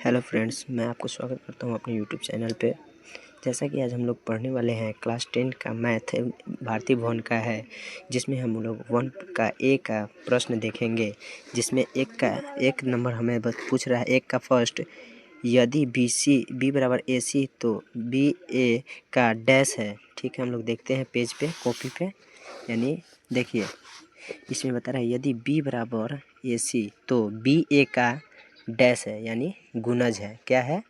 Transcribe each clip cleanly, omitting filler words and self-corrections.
Hello friends, मैं आपको स्वागत करता हूं अपने यूट्यूब चैनल पे। जैसा कि आज हम लोग पढ़ने वाले हैं क्लास 10 का मैथ भारती भवन का है, जिसमें हम लोग 1 का ए का प्रश्न देखेंगे। जिसमें एक नंबर हमें बस पूछ रहा है, एक का फर्स्ट, यदि बी बराबर ए सी तो बी ए का डैश है। ठीक है, हम लोग देखते हैं पेज पे, कॉपी पे। यानी देखिए, इसमें बता रहा है यदि बी बराबर ए सी तो बी ए का डैश है, यानी गुणज है। क्या है?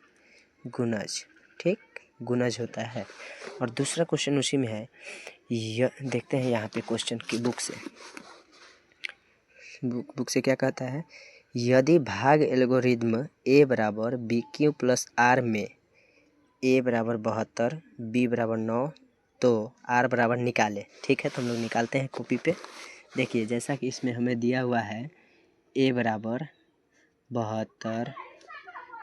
गुणज। ठीक, गुणज होता है। और दूसरा क्वेश्चन उसी में है। देखते हैं यहाँ पे क्वेश्चन की बुक से क्या कहता है। यदि भाग एल्गोरिदम ए बराबर बी क्यू प्लस आर में ए बराबर 72, बी बराबर 9 तो आर बराबर निकाले। ठीक है, तो हम लोग निकालते हैं कॉपी पे। देखिए, जैसा कि इसमें हमें दिया हुआ है ए बराबर 72,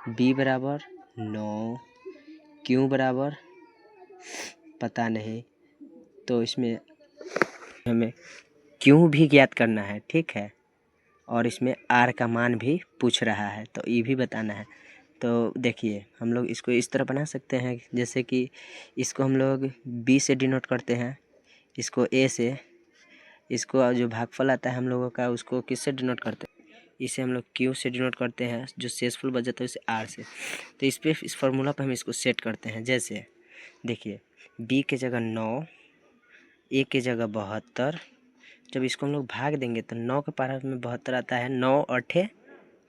बी बराबर 9, क्यू बराबर पता नहीं, तो इसमें हमें क्यू भी ज्ञात करना है। ठीक है, और इसमें आर का मान भी पूछ रहा है, तो ये भी बताना है। तो देखिए, हम लोग इसको इस तरह बना सकते हैं, जैसे कि इसको हम लोग बी से डिनोट करते हैं, इसको ए से, इसको जो भागफल आता है हम लोगों का उसको किससे डिनोट करते हैं, इसे हम लोग क्यू से डिनोट करते हैं, जो शेषफल बच जाता है उसे आर से। तो इस फार्मूला पर हम इसको सेट करते हैं। जैसे देखिए, बी के जगह 9, ए के जगह 72। जब इसको हम लोग भाग देंगे तो 9 के पावर में 72 आता है, 9 8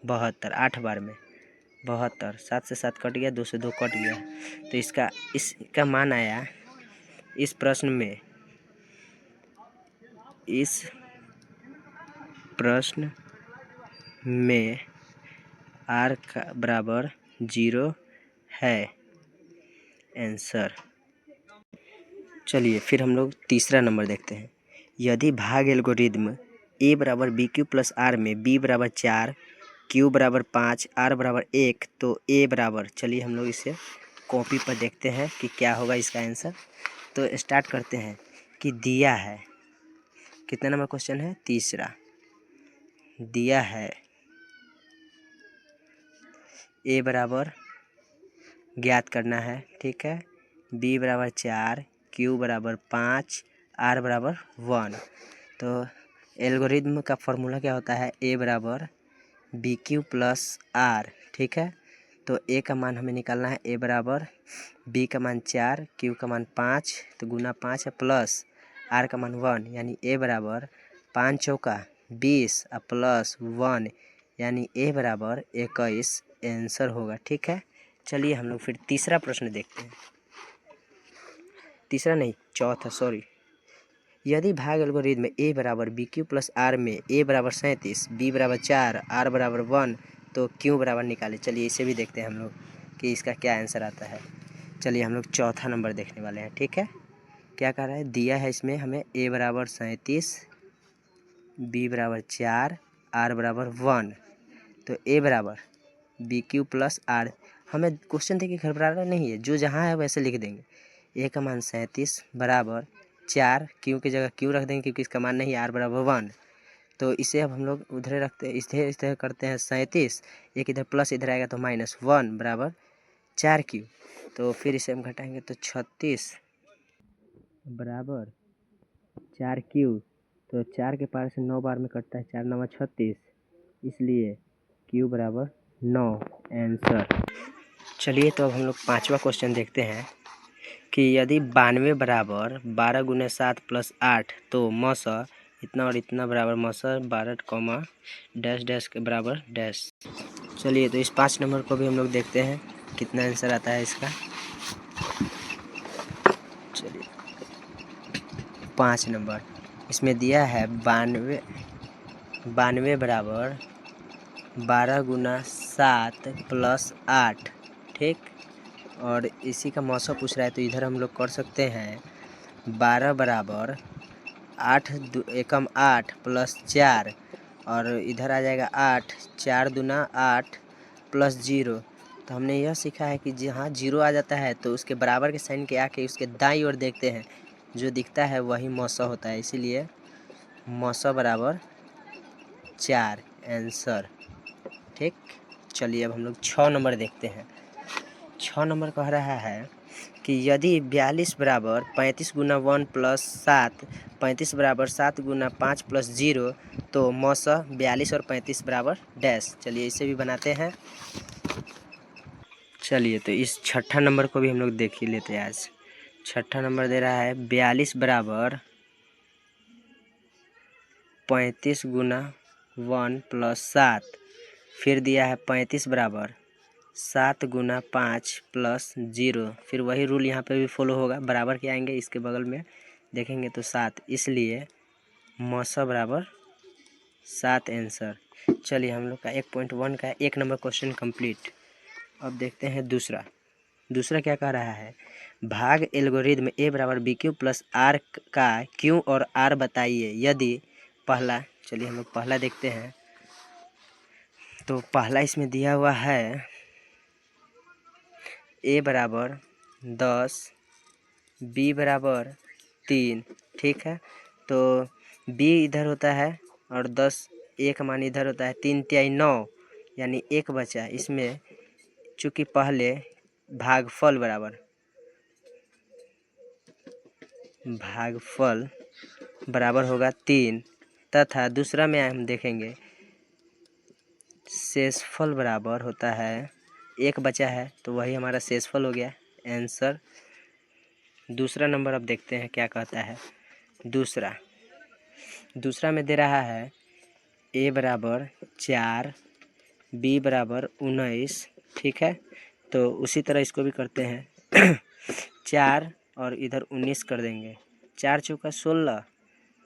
72, 8 बार में 72, 7 से 7 कट गया, 2 से 2 कट गया। तो इसका मान आया इस प्रश्न में आर का बराबर 0 है आंसर। चलिए फिर हम लोग तीसरा नंबर देखते हैं। यदि भाग एल्गोरिदम ए बराबर बी क्यू प्लस आर में बी बराबर 4, क्यू बराबर 5, आर बराबर 1 तो ए बराबर, चलिए हम लोग इसे कॉपी पर देखते हैं कि क्या होगा इसका आंसर। तो स्टार्ट करते हैं कि दिया है, कितना नंबर क्वेश्चन है? तीसरा। दिया है ए बराबर ज्ञात करना है। ठीक है, बी बराबर 4, क्यू बराबर 5, आर बराबर 1। तो एल्गोरिदम का फॉर्मूला क्या होता है? ए बराबर बी क्यू प्लस आर। ठीक है, तो ए का मान हमें निकालना है। ए बराबर बी का मान 4, क्यू का मान 5, तो गुना 5 है, प्लस आर का मान 1, यानी ए बराबर 5 चौका 20 और प्लस 1, यानी ए बराबर 21 आंसर होगा। ठीक है, चलिए हम लोग फिर तीसरा प्रश्न देखते हैं। तीसरा नहीं, चौथा, सॉरी। यदि भाग एल्गोरिदम ए बराबर बी क्यू प्लस आर में ए बराबर 37, बी बराबर 4, आर बराबर 1 तो क्यू बराबर निकाले। चलिए इसे भी देखते हैं हम लोग कि इसका क्या आंसर आता है। चलिए हम लोग चौथा नंबर देखने वाले हैं। ठीक है, क्या कह रहा है? दिया है इसमें हमें ए बराबर 37, बी बराबर 4, आर बराबर 1 तो ए बराबर बी क्यू प्लस आर। हमें क्वेश्चन देखिए घबराना नहीं है, जो जहाँ है वैसे लिख देंगे। ए का मान 37 बराबर 4, क्यू की जगह क्यू रख देंगे क्योंकि इसका मान नहीं, आर बराबर 1। तो इसे अब हम लोग उधर रखते हैं, इस तरह करते हैं। 37 एक इधर प्लस इधर आएगा तो -1 बराबर 4 क्यू। तो फिर इसे हम घटाएंगे तो 36 बराबर 4 क्यू। तो 4 के पावर से 9 बार में कटता है, 4 9 36, इसलिए क्यू बराबर 9 आंसर। चलिए तो अब हम लोग पांचवा क्वेश्चन देखते हैं कि यदि 92 बराबर 12 गुना 7 प्लस 8 तो मौसा इतना और इतना बराबर मौसा 12 कॉमा डैश डैश के बराबर डैश। चलिए तो इस 5 नंबर को भी हम लोग देखते हैं कितना आंसर आता है इसका। चलिए 5 नंबर, इसमें दिया है 92 बराबर 12 गुना 7 प्लस 8। ठीक, और इसी का मौसा पूछ रहा है, तो इधर हम लोग कर सकते हैं 12 बराबर 8 एकम 8 प्लस 4, और इधर आ जाएगा 8, 4 दूना 8 प्लस 0। तो हमने यह सीखा है कि जहाँ 0 आ जाता है तो उसके बराबर के साइन के आके उसके दाईं ओर देखते हैं, जो दिखता है वही मौसा होता है, इसीलिए मौसा बराबर 4 आंसर। ठीक, चलिए अब हम लोग 6 नंबर देखते हैं। 6 नंबर कह रहा है कि यदि 42 बराबर 35 गुना 1 प्लस 7, 35 बराबर 7 गुना 5 प्लस 0, तो मौसा 42 और 35 बराबर डैश। चलिए इसे भी बनाते हैं। चलिए तो इस छठा नंबर को भी हम लोग देख ही लेते हैं आज। छठा नंबर दे रहा है 42 बराबर 35 गुना 1 प्लस 7, फिर दिया है 35 बराबर 7 गुना 5 प्लस 0। फिर वही रूल यहाँ पे भी फॉलो होगा, बराबर के आएंगे इसके बगल में देखेंगे तो 7, इसलिए मौसा बराबर 7 आंसर। चलिए हम लोग का 1.1 का 1 नंबर क्वेश्चन कंप्लीट। अब देखते हैं दूसरा क्या कह रहा है, भाग एल्गोरिथम ए बराबर बी क्यू प्लस आर का क्यू और आर बताइए यदि पहला। चलिए हम लोग पहला देखते हैं। तो पहला इसमें दिया हुआ है ए बराबर 10, बी बराबर 3, ठीक है। तो बी इधर होता है और 10 एक मान इधर होता है, 3 तिहाई 9 यानी 1 बचा। इसमें चूँकि पहले भागफल बराबर होगा 3 तथा दूसरा में हम देखेंगे शेषफल बराबर होता है 1 बचा है, तो वही हमारा शेषफल हो गया आंसर। दूसरा नंबर अब देखते हैं क्या कहता है। दूसरा में दे रहा है ए बराबर 4, बी बराबर 19, ठीक है। तो उसी तरह इसको भी करते हैं 4 और इधर 19 कर देंगे। 4 चौका 16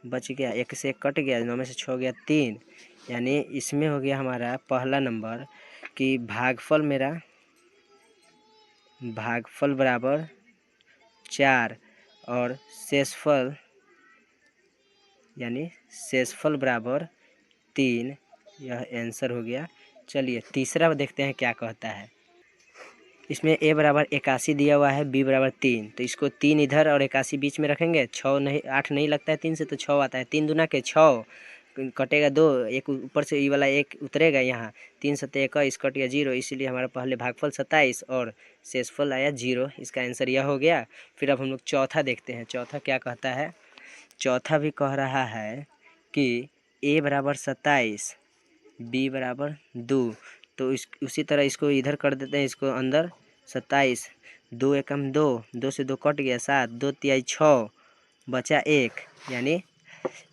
बच गया, 1 से 1 कट गया, 9 में से 6 गया 3, यानी इसमें हो गया हमारा पहला नंबर कि भागफल बराबर 4 और शेषफल यानी शेषफल बराबर 3, यह आंसर हो गया। चलिए तीसरा देखते हैं क्या कहता है। इसमें ए बराबर 81 दिया हुआ है, बी बराबर 3, तो इसको 3 इधर और 81 बीच में रखेंगे। 6 नहीं 8 नहीं लगता है 3 से, तो 6 आता है। 3 दूना के 6 कटेगा 2, एक ऊपर से ये वाला 1 उतरेगा यहाँ, 3 सत्ते 21 कट गया 0, इसीलिए हमारा पहले भागफल 27 और शेषफल आया 0। इसका आंसर यह हो गया। फिर अब हम लोग चौथा देखते हैं। चौथा क्या कहता है। चौथा भी कह रहा है कि ए बराबर 27, बी बराबर 2, तो उसी तरह इसको इधर कर देते हैं, इसको अंदर 27, 2 एकम 2, 2 से 2 कट गया 7, 2 तिहाई 6 बचा 1, यानी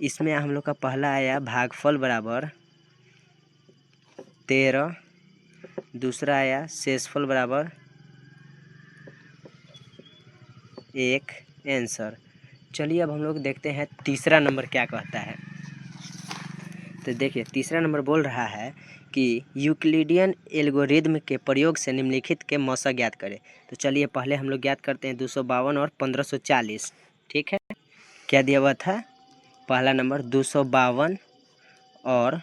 इसमें हम लोग का पहला आया भागफल बराबर 13, दूसरा आया शेषफल बराबर 1 आंसर। चलिए अब हम लोग देखते हैं तीसरा नंबर क्या कहता है। तो देखिए तीसरा नंबर बोल रहा है कि यूक्लिडियन एल्गोरिदम के प्रयोग से निम्नलिखित के मौसा ज्ञात करें। तो चलिए पहले हम लोग ज्ञात करते हैं 252 और 1540, ठीक है। क्या दिया हुआ था, पहला नंबर 252 और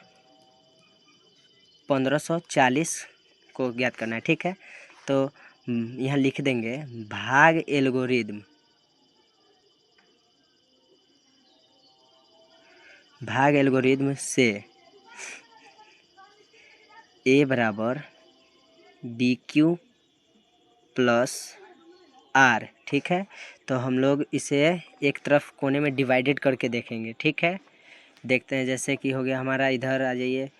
1540 को ज्ञात करना है, ठीक है। तो यहाँ लिख देंगे भाग एल्गोरिदम से ए बराबर बी क्यू प्लस आर, ठीक है। तो हम लोग इसे एक तरफ कोने में डिवाइडेड करके देखेंगे, ठीक है। देखते हैं, जैसे कि हो गया हमारा, इधर आ जाइए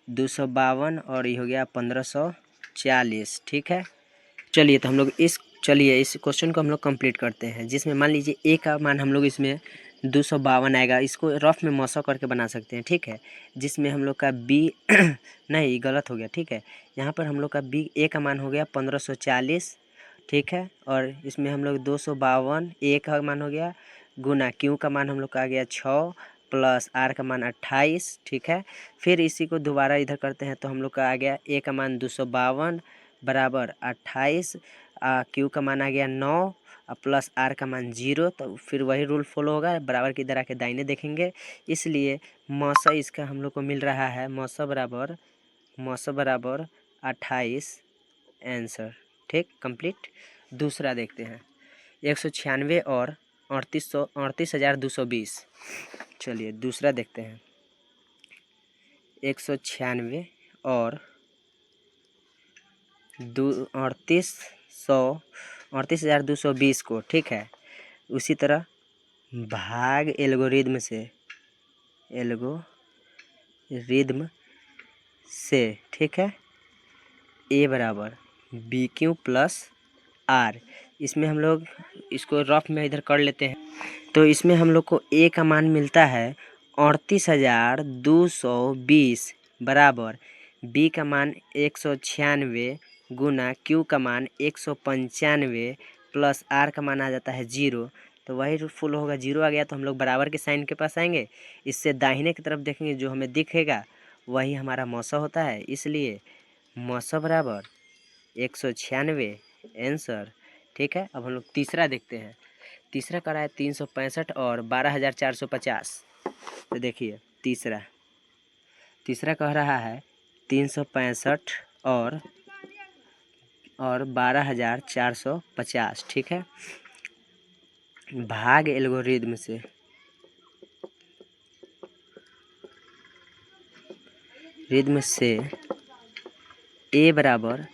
252 और ये हो गया 1540, ठीक है। चलिए तो हम लोग इस क्वेश्चन को हम लोग कंप्लीट करते हैं, जिसमें मान लीजिए ए का मान हम लोग इसमें 252 आएगा। इसको रफ में मौसा करके बना सकते हैं, ठीक है। जिसमें हम लोग का बी नहीं गलत हो गया, ठीक है। यहाँ पर हम लोग का बी ए का मान हो गया 1540, ठीक है। और इसमें हम लोग 252 ए का मान हो गया, गुना क्यू का मान हम लोग का आ गया 6 प्लस आर का मान 28, ठीक है। फिर इसी को दोबारा इधर करते हैं तो हम लोग का आ गया ए का मान 252 बराबर 28, क्यू का मान आ गया 9 प्लस आर का मान 0। तो फिर वही रूल फॉलो होगा, बराबर की इधर आके दाहिने देखेंगे। इसलिए मौसा इसका हम लोग को मिल रहा है मौसा बराबर 28 आंसर, ठीक कंप्लीट। दूसरा देखते हैं 196 और 38,220। चलिए दूसरा देखते हैं 196 और 38,220 को, ठीक है। उसी तरह भाग एल्गोरिदम से, ठीक है, ए बराबर बी क्यू प्लस आर। इसमें हम लोग इसको रफ में इधर कर लेते हैं। तो इसमें हम लोग को ए का मान मिलता है 38,220 बराबर बी का मान 196 गुना क्यू का मान 195 प्लस आर का मान आ जाता है 0। तो वही फुल होगा, 0 आ गया तो हम लोग बराबर के साइन के पास आएंगे। इससे दाहिने की तरफ देखेंगे, जो हमें दिखेगा वही हमारा मौसा होता है, इसलिए मौसा बराबर 196 आंसर, ठीक है। अब हम लोग तीसरा देखते हैं। तीसरा करा है 365 और 12,450। तो देखिए तीसरा कह रहा है 365 और 12,450, ठीक है। भाग एल्गोरिदम से ए बराबर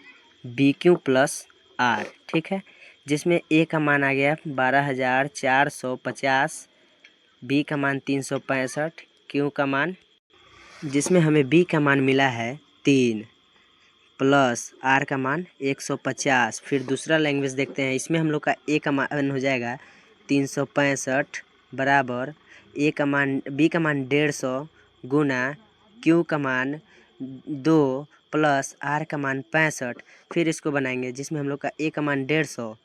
बी क्यू प्लस आर, ठीक है। जिसमें ए का मान आ गया 12,450, बी का मान 365, क्यू का मान, जिसमें हमें बी का मान मिला है 3 प्लस आर का मान 150। फिर दूसरा लैंग्वेज देखते हैं। इसमें हम लोग का ए का मान हो जाएगा 365 बराबर बी का मान 150 गुना क्यू का मान 2 प्लस आर का मान 65। फिर इसको बनाएंगे, जिसमें हम लोग का ए का मान 150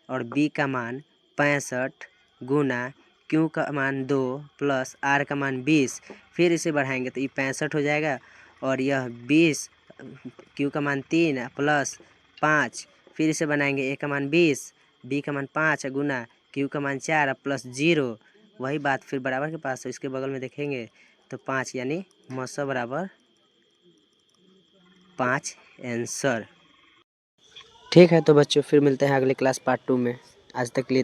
और बी का मान 65 गुना क्यू का मान 2 प्लस आर का मान 20। फिर इसे बढ़ाएंगे तो ये 65 हो जाएगा और यह 20, क्यू का मान 3 प्लस 5। फिर इसे बनाएंगे, ए का मान 20, बी का मान 5 गुना क्यू का मान 4 प्लस 0। वही बात फिर बराबर के पास, तो इसके बगल में देखेंगे तो 5, यानी मौसा बराबर 5 आंसर, ठीक है। तो बच्चों फिर मिलते हैं अगले क्लास पार्ट 2 में। आज तक के लिए